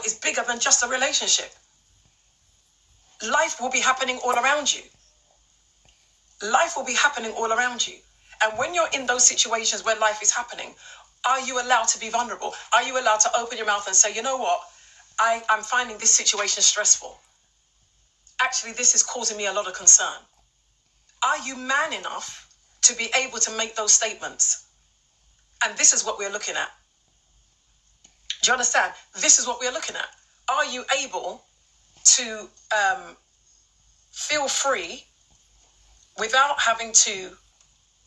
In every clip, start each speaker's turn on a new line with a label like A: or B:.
A: world is bigger than just a relationship. Life will be happening all around you. Life will be happening all around you. And when you're in those situations where life is happening, are you allowed to be vulnerable? Are you allowed to open your mouth and say, you know what? I'm finding this situation stressful. Actually, this is causing me a lot of concern. Are you man enough to be able to make those statements? And this is what we're looking at. Do you understand? This is what we're looking at. Are you able to feel free without having to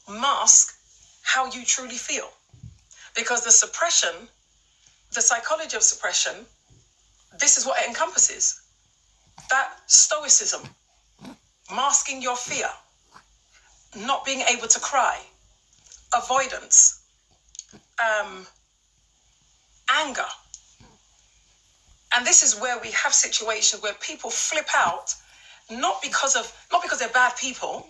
A: mask how you truly feel? Because the psychology of suppression, this is what it encompasses. That stoicism, masking your fear, not being able to cry, avoidance, anger. And this is where we have situations where people flip out, not because they're bad people,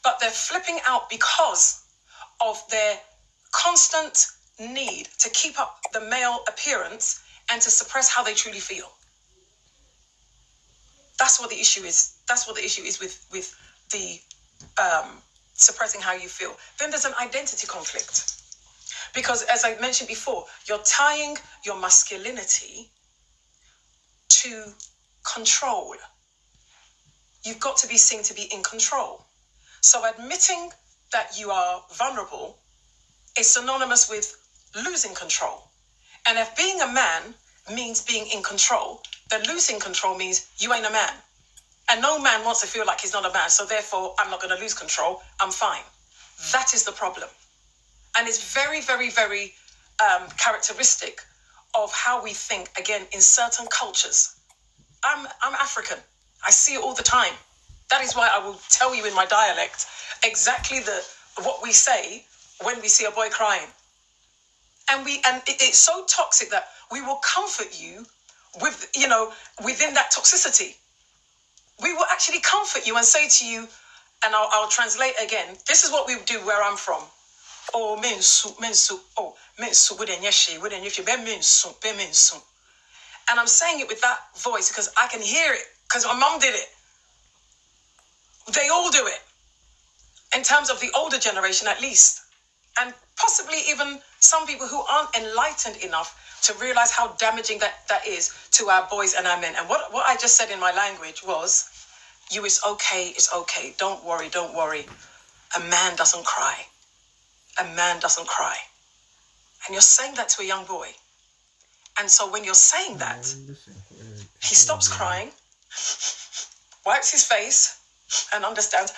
A: but they're flipping out because of their constant need to keep up the male appearance and to suppress how they truly feel. That's what the issue is. That's what the issue is with the suppressing how you feel. Then there's an identity conflict. Because as I mentioned before, you're tying your masculinity to control. You've got to be seen to be in control. So admitting that you are vulnerable is synonymous with losing control. And if being a man means being in control, then losing control means you ain't a man. And no man wants to feel like he's not a man. So therefore, I'm not going to lose control. I'm fine. That is the problem. And it's very, very, very characteristic of how we think, again, in certain cultures. I'm African. I see it all the time. That is why I will tell you in my dialect exactly what we say when we see a boy crying. And it's so toxic that we will comfort you with, within that toxicity. We will actually comfort you and say to you, and I'll translate again. This is what we do where I'm from. Oh, mensu, and I'm saying it with that voice because I can hear it, because my mum did it. They all do it, in terms of the older generation at least. And possibly even some people who aren't enlightened enough to realize how damaging that is to our boys and our men. And what I just said in my language was, it's okay, don't worry. A man doesn't cry. A man doesn't cry. And you're saying that to a young boy. And so when you're saying that, he stops crying, wipes his face, and understands,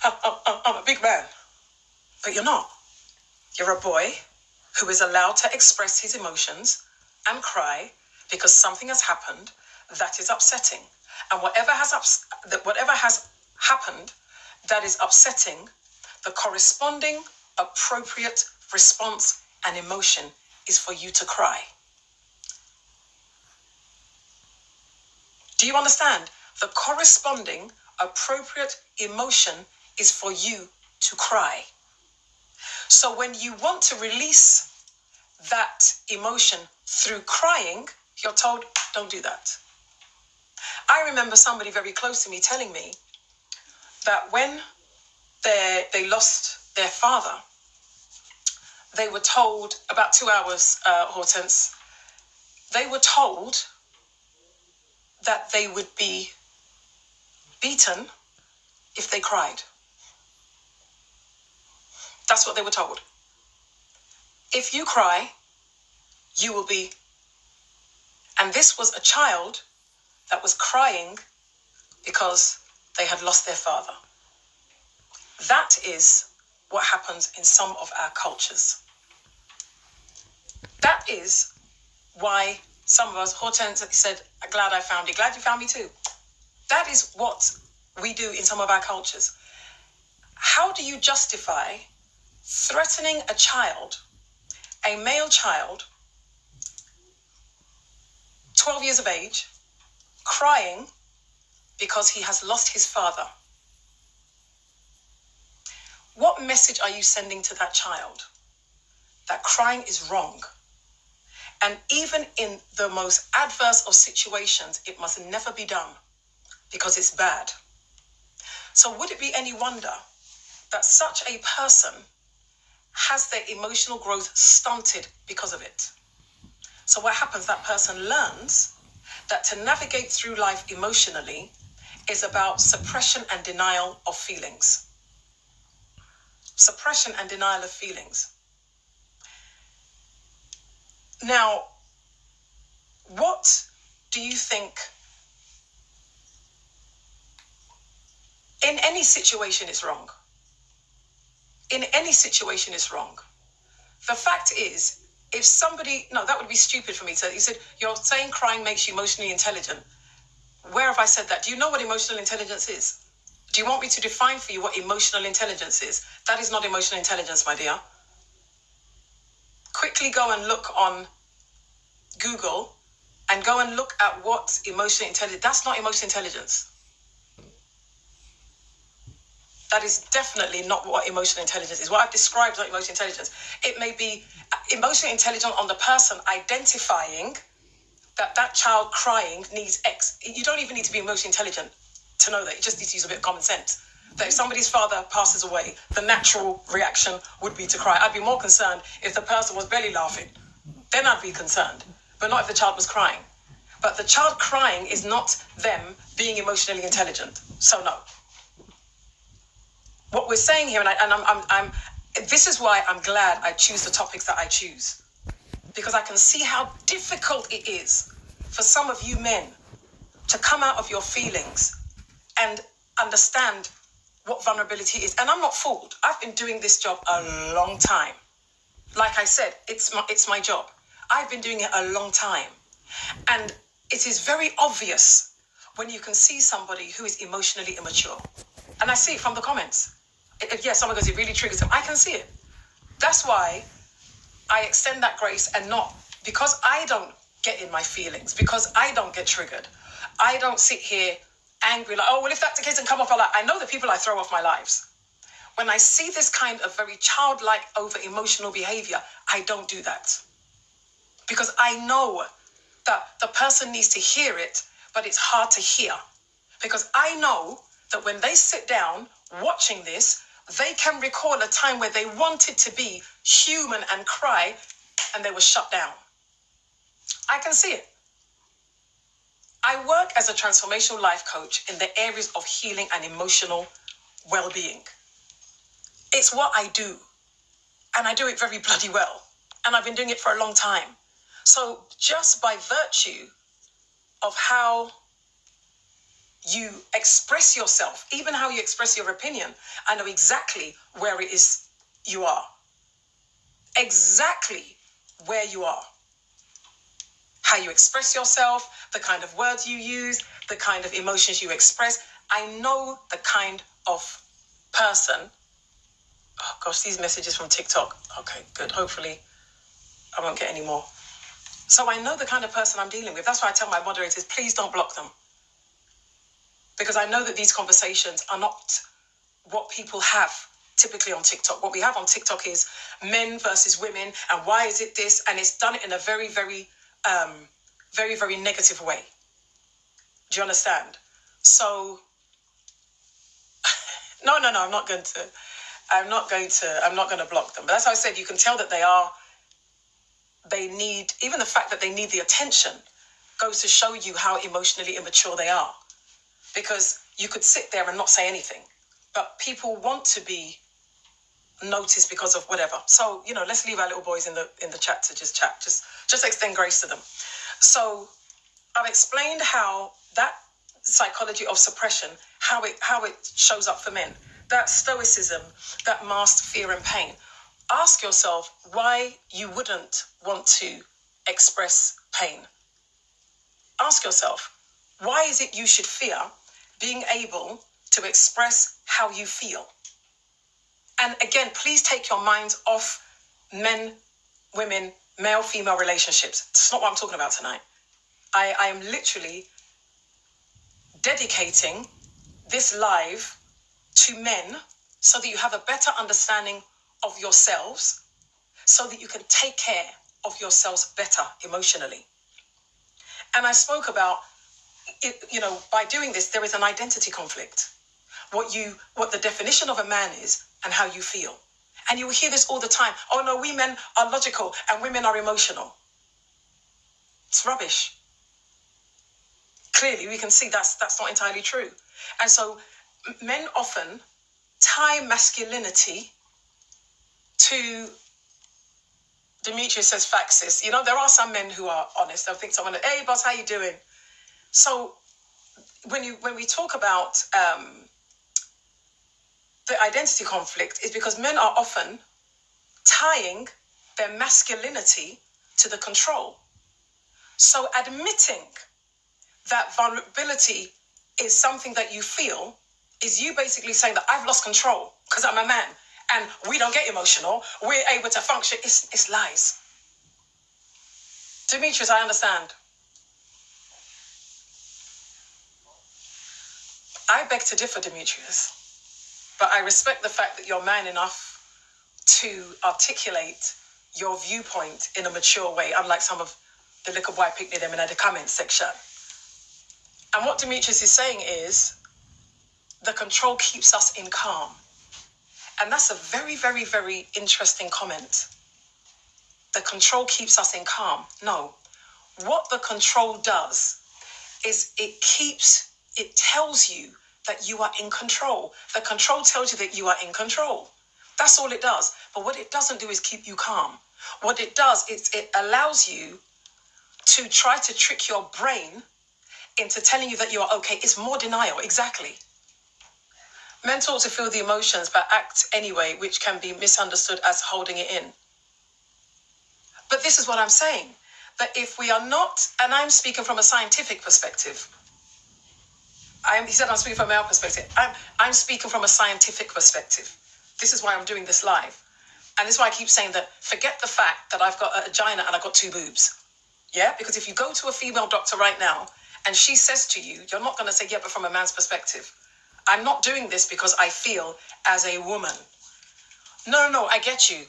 A: I'm a big man. But you're not. You're a boy who is allowed to express his emotions and cry because something has happened that is upsetting. And whatever has happened that is upsetting, the corresponding appropriate response and emotion is for you to cry. Do you understand? The corresponding appropriate emotion is for you to cry. So when you want to release that emotion through crying, you're told, don't do that. I remember somebody very close to me telling me that when they lost their father, they were told, about 2 hours, Hortense, they were told that they would be beaten if they cried. That's what they were told. If you cry, you will be. And this was a child that was crying because they had lost their father. That is what happens in some of our cultures. That is why some of us, Hortense said, glad I found you. Glad you found me too. That is what we do in some of our cultures. How do you justify threatening a child, a male child, 12 years of age, crying because he has lost his father? What message are you sending to that child? That crying is wrong. And even in the most adverse of situations, it must never be done because it's bad. So would it be any wonder that such a person has their emotional growth stunted because of it? So what happens, that person learns that to navigate through life emotionally is about suppression and denial of feelings. Suppression and denial of feelings. Now, what do you think in any situation is wrong? In any situation is wrong. The fact is, if somebody, no, that would be stupid for me to, you said, you're saying crying makes you emotionally intelligent. Where have I said that? Do you know what emotional intelligence is? Do you want me to define for you what emotional intelligence is? That is not emotional intelligence, my dear. Quickly go and look on Google and go and look at what emotional intelligence, that's not emotional intelligence. That is definitely not what emotional intelligence is. What I've described is not emotional intelligence. It may be emotional intelligence on the person identifying that child crying needs X. You don't even need to be emotionally intelligent to know that. You just need to use a bit of common sense. That if somebody's father passes away, the natural reaction would be to cry. I'd be more concerned if the person was belly laughing. Then I'd be concerned, but not if the child was crying. But the child crying is not them being emotionally intelligent. So no. What we're saying here, and this is why I'm glad I choose the topics that I choose, because I can see how difficult it is for some of you men to come out of your feelings and understand what vulnerability is. And I'm not fooled. I've been doing this job a long time. Like I said, it's my job. I've been doing it a long time. And it is very obvious when you can see somebody who is emotionally immature. And I see it from the comments. Yes, someone goes, it really triggers them. I can see it. That's why I extend that grace, and not because I don't get in my feelings, because I don't get triggered. I don't sit here angry like, oh, well, if that's the case, then come off my life. I know the people I throw off my lives. When I see this kind of very childlike over emotional behavior, I don't do that. Because I know that the person needs to hear it, but it's hard to hear. Because I know that when they sit down watching this, they can recall a time where they wanted to be human and cry, and they were shut down. I can see it. I work as a transformational life coach in the areas of healing and emotional well-being. It's what I do, and I do it very bloody well, and I've been doing it for a long time. So just by virtue of how you express yourself, even how you express your opinion, I know exactly where it is you are. Exactly where you are. How you express yourself, the kind of words you use, the kind of emotions you express. I know the kind of person. Oh gosh, these messages from TikTok. Okay, good. Hopefully I won't get any more. So I know the kind of person I'm dealing with. That's why I tell my moderators, please don't block them. Because I know that these conversations are not what people have typically on TikTok. What we have on TikTok is men versus women, and why is it this? And it's done in a very, very, very negative way. Do you understand? So, no, I'm not going to block them. But that's how I said, you can tell that they need, even the fact that they need the attention goes to show you how emotionally immature they are. Because you could sit there and not say anything, but people want to be noticed because of whatever. So, let's leave our little boys in the chat to just chat, just extend grace to them. So I've explained how that psychology of suppression, how it shows up for men, that stoicism, that masked fear and pain. Ask yourself why you wouldn't want to express pain. Ask yourself, why is it you should fear being able to express how you feel? And again, please take your minds off men, women, male, female relationships. That's not what I'm talking about tonight. I am literally dedicating this live to men so that you have a better understanding of yourselves, so that you can take care of yourselves better emotionally. And I spoke about it, by doing this, there is an identity conflict. What the definition of a man is and how you feel. And you will hear this all the time. Oh no, we men are logical and women are emotional. It's rubbish. Clearly, we can see that's not entirely true. And so men often tie masculinity to, Demetrius says faxes. There are some men who are honest. I think someone, hey boss, how you doing? So when we talk about the identity conflict, is because men are often tying their masculinity to the control. So admitting that vulnerability is something that you feel is you basically saying that I've lost control because I'm a man and we don't get emotional. We're able to function. It's lies. Demetrius, I understand. I beg to differ, Demetrius, but I respect the fact that you're man enough to articulate your viewpoint in a mature way, unlike some of the little boy picked them in the comment section. And what Demetrius is saying is the control keeps us in calm. And that's a very, very, very interesting comment. The control keeps us in calm. No. What the control does is it tells you that you are in control. The control tells you that you are in control. That's all it does. But what it doesn't do is keep you calm. What it does is it allows you to try to trick your brain into telling you that you are okay. It's more denial, exactly. Men talk to feel the emotions but act anyway, which can be misunderstood as holding it in. But this is what I'm saying, that if we are not, and I'm speaking from a scientific perspective. He said I'm speaking from a male perspective. I'm speaking from a scientific perspective. This is why I'm doing this live. And this is why I keep saying that forget the fact that I've got a vagina and I've got 2 boobs. Yeah, because if you go to a female doctor right now and she says to you, you're not going to say, yeah, but from a man's perspective. I'm not doing this because I feel as a woman. No, I get you.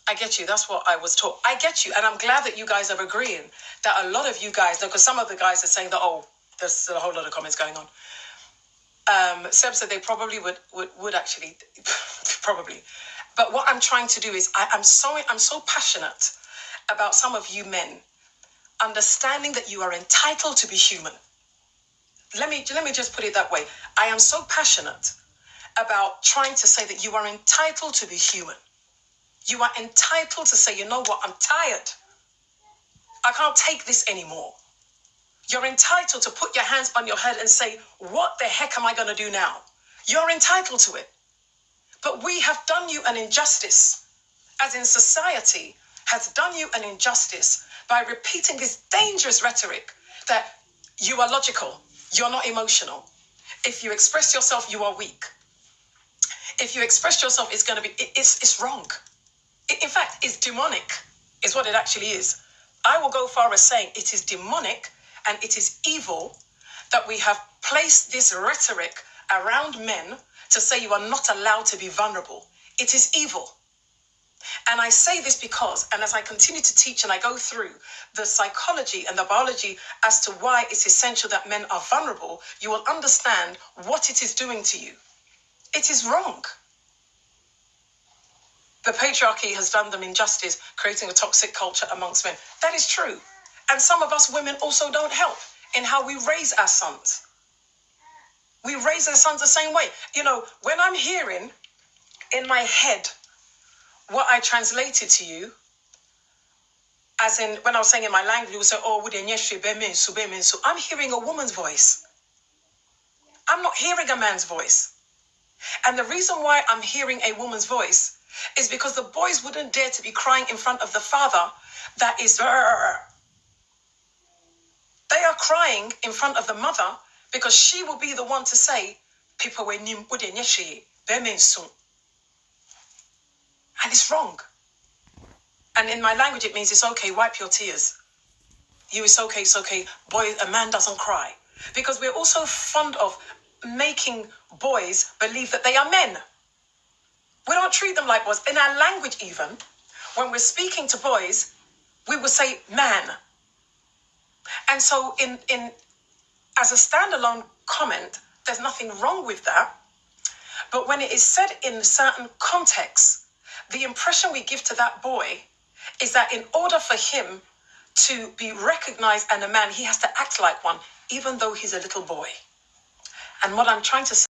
A: That's what I was taught. I get you. And I'm glad that you guys are agreeing that a lot of you guys, because some of the guys are saying that, oh, there's a whole lot of comments going on. Seb said they probably would actually, probably. But what I'm trying to do is I'm so passionate about some of you men understanding that you are entitled to be human. Let me just put it that way. I am so passionate about trying to say that you are entitled to be human. You are entitled to say, you know what, I'm tired. I can't take this anymore. You're entitled to put your hands on your head and say, what the heck am I going to do now? You're entitled to it. But we have done you an injustice, as in society has done you an injustice by repeating this dangerous rhetoric that you are logical, you're not emotional. If you express yourself, you are weak. If you express yourself, it's going to be, it's wrong. In fact, it's demonic, is what it actually is. I will go far as saying it is demonic and it is evil that we have placed this rhetoric around men to say you are not allowed to be vulnerable. It is evil. And I say this because, and as I continue to teach and I go through the psychology and the biology as to why it's essential that men are vulnerable, you will understand what it is doing to you. It is wrong. The patriarchy has done them injustice, creating a toxic culture amongst men. That is true. And some of us women also don't help in how we raise our sons. We raise our sons the same way. When I'm hearing in my head what I translated to you, as in when I was saying in my language, we say, oh, I'm hearing a woman's voice. I'm not hearing a man's voice. And the reason why I'm hearing a woman's voice is because the boys wouldn't dare to be crying in front of the father that is... They are crying in front of the mother because she will be the one to say, and it's wrong. And in my language, it means it's okay, wipe your tears. It's okay. Boy, a man doesn't cry. Because we're also fond of making boys believe that they are men. We don't treat them like boys. In our language even, when we're speaking to boys, we would say man. And so in as a standalone comment, there's nothing wrong with that. But when it is said in certain contexts, the impression we give to that boy is that in order for him to be recognized as a man, he has to act like one, even though he's a little boy. And what I'm trying to say